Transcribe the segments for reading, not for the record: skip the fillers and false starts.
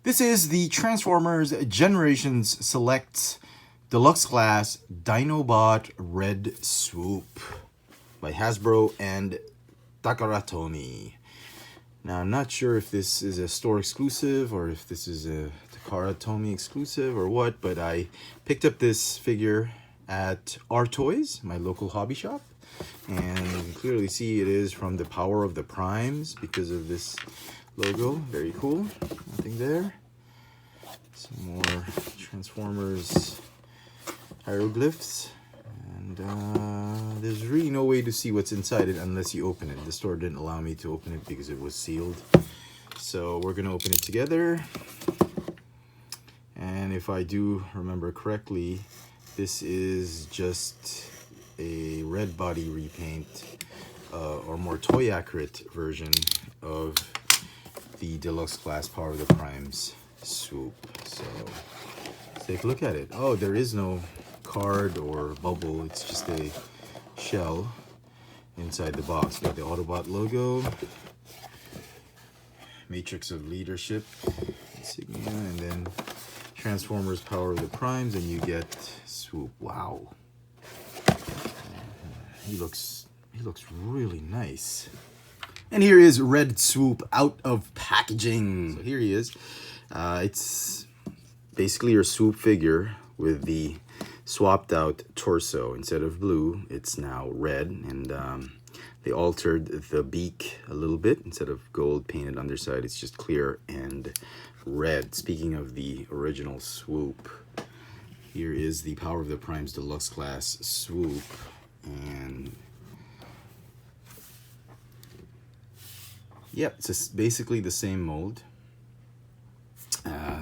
This is the Transformers Generations Select Deluxe Class Dinobot Red Swoop by Hasbro and Takaratomi. Now, I'm not sure if this is a store exclusive or if this is a Takaratomi exclusive or what, but I picked up this figure at R Toys, my local hobby shop. And you can clearly see it is from the Power of the Primes because of this logo. Very cool. Nothing there. Some more Transformers hieroglyphs. And there's really no way to see what's inside it unless you open it. The store didn't allow me to open it because it was sealed. So we're going to open it together. And if I do remember correctly, this is just a red body repaint or more toy accurate version of the Deluxe Class Power of the Primes Swoop. So let's take a look at it. Oh, there is no card or bubble. It's just a shell inside the box. Got the Autobot logo, Matrix of Leadership insignia, and then Transformers Power of the Primes, and you get Swoop. Wow. He looks really nice. And here is Red Swoop out of packaging. So here he is. It's basically your Swoop figure with the swapped out torso. Instead of blue, it's now red. And they altered the beak a little bit. Instead of gold painted underside, it's just clear and red. Speaking of the original Swoop, here is the Power of the Primes Deluxe Class Swoop. And yep, it's basically the same mold.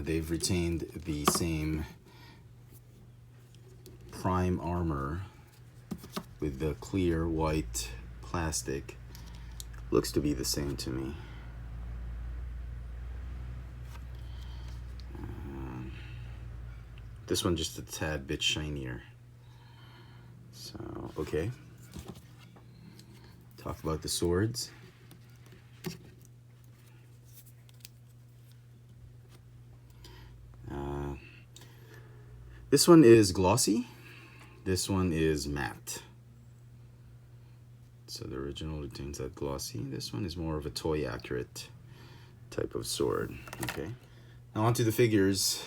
They've retained the same prime armor with the clear white plastic. Looks to be the same to me. This one just a tad bit shinier. So, okay. Talk about the swords. This one is glossy. This one is matte. So the original retains that glossy. This one is more of a toy accurate type of sword. Okay. Now onto the figures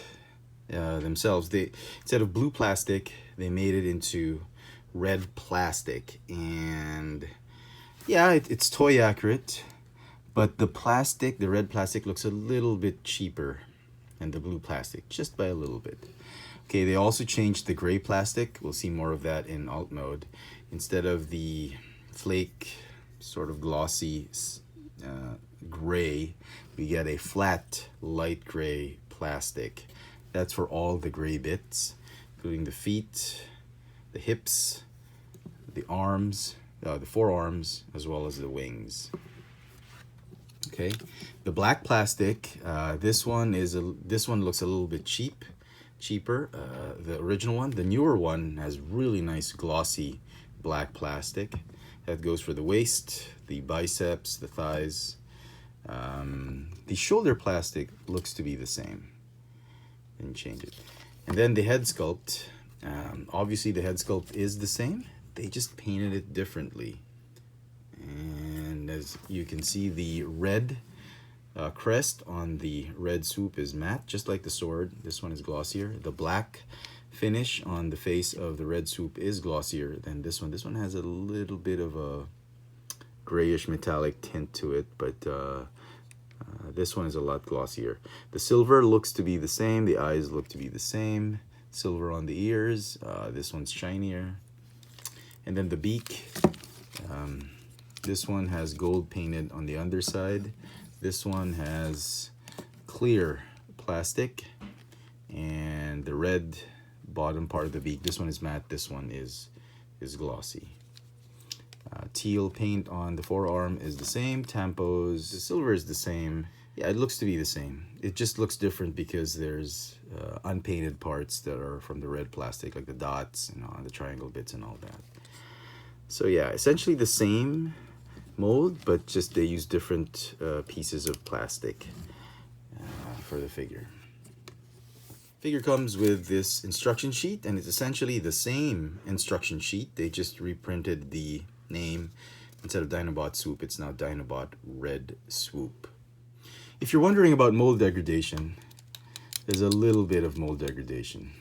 themselves. They, instead of blue plastic, they made it into red plastic. And yeah, it's toy accurate, but the plastic, the red plastic, looks a little bit cheaper than the blue plastic, just by a little bit. Okay, they also changed the gray plastic. We'll see more of that in alt mode. Instead of the flake, sort of glossy gray, we get a flat, light gray plastic. That's for all the gray bits, including the feet, the hips, the arms, the forearms, as well as the wings. Okay, the black plastic. This one looks a little bit cheaper. The original one, the newer one, has really nice glossy black plastic. That goes for the waist, the biceps, the thighs. The shoulder plastic looks to be the same. Didn't change it. And then the head sculpt. Obviously the head sculpt is the same. They just painted it differently. And as you can see, the red crest on the red Swoop is matte, just like the sword. This one is glossier. The black finish on the face of the red Swoop is glossier than this one. This one has a little bit of a grayish metallic tint to it, but this one is a lot glossier. The silver looks to be the same. The eyes look to be the same. Silver on the ears. This one's shinier. And then the beak. This one has gold painted on the underside. This one has clear plastic and the red bottom part of the beak. This one is matte. This one is glossy. Teal paint on the forearm is the same. Tampos, the silver is the same. Yeah, it looks to be the same. It just looks different because there's unpainted parts that are from the red plastic, like the dots, you know, and the triangle bits and all that. So yeah, essentially the same mold, but just they use different pieces of plastic. for the figure. Figure comes with this instruction sheet, and it's essentially the same instruction sheet. They just reprinted the name. Instead of Dinobot Swoop, it's now Dinobot Red Swoop. If you're wondering about mold degradation, there's a little bit of mold degradation,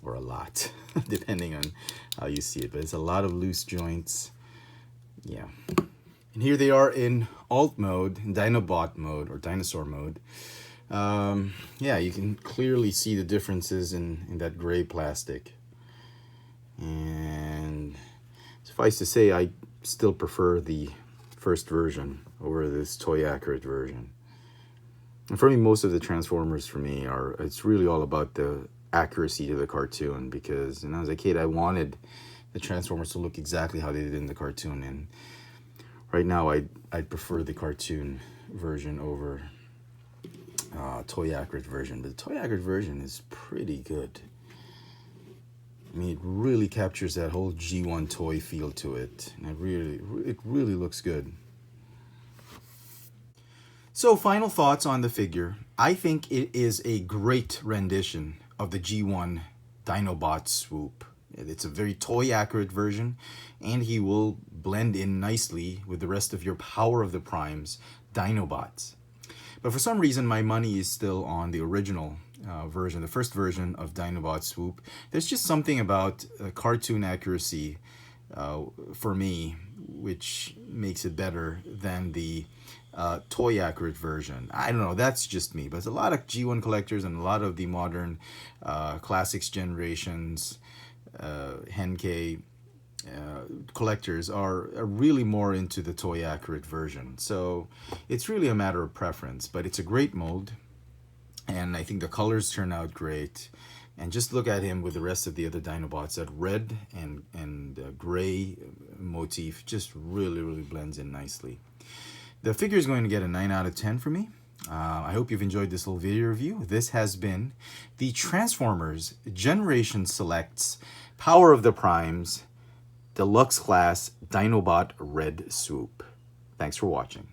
or a lot, depending on how you see it, but it's a lot of loose joints. Yeah. And here they are in alt mode, in Dinobot mode, or Dinosaur mode. Yeah, you can clearly see the differences in that gray plastic. And suffice to say, I still prefer the first version over this toy accurate version. And for me, most of the Transformers for me it's really all about the accuracy to the cartoon, because when I was a kid, I wanted the Transformers to look exactly how they did in the cartoon, and right now I'd prefer the cartoon version over toy accurate version. But the toy accurate version is pretty good. I mean, it really captures that whole G1 toy feel to it, and it really looks good. So, final thoughts on the figure. I think it is a great rendition of the G1 Dinobot Swoop. It's a very toy accurate version, and he will blend in nicely with the rest of your Power of the Primes Dinobots. But for some reason, my money is still on the original version, the first version of Dinobot Swoop. There's just something about cartoon accuracy for me, which makes it better than the toy accurate version. I don't know, that's just me, but a lot of G1 collectors and a lot of the modern Classics generations, Henkei collectors are really more into the toy accurate version. So it's really a matter of preference, but it's a great mold, and I think the colors turn out great. And just look at him with the rest of the other Dinobots. That red and gray motif just really blends in nicely. The figure is going to get a 9 out of 10 for me. I hope you've enjoyed this little video review. This has been the Transformers Generation Selects Power of the Primes Deluxe Class Dinobot Red Swoop. Thanks for watching.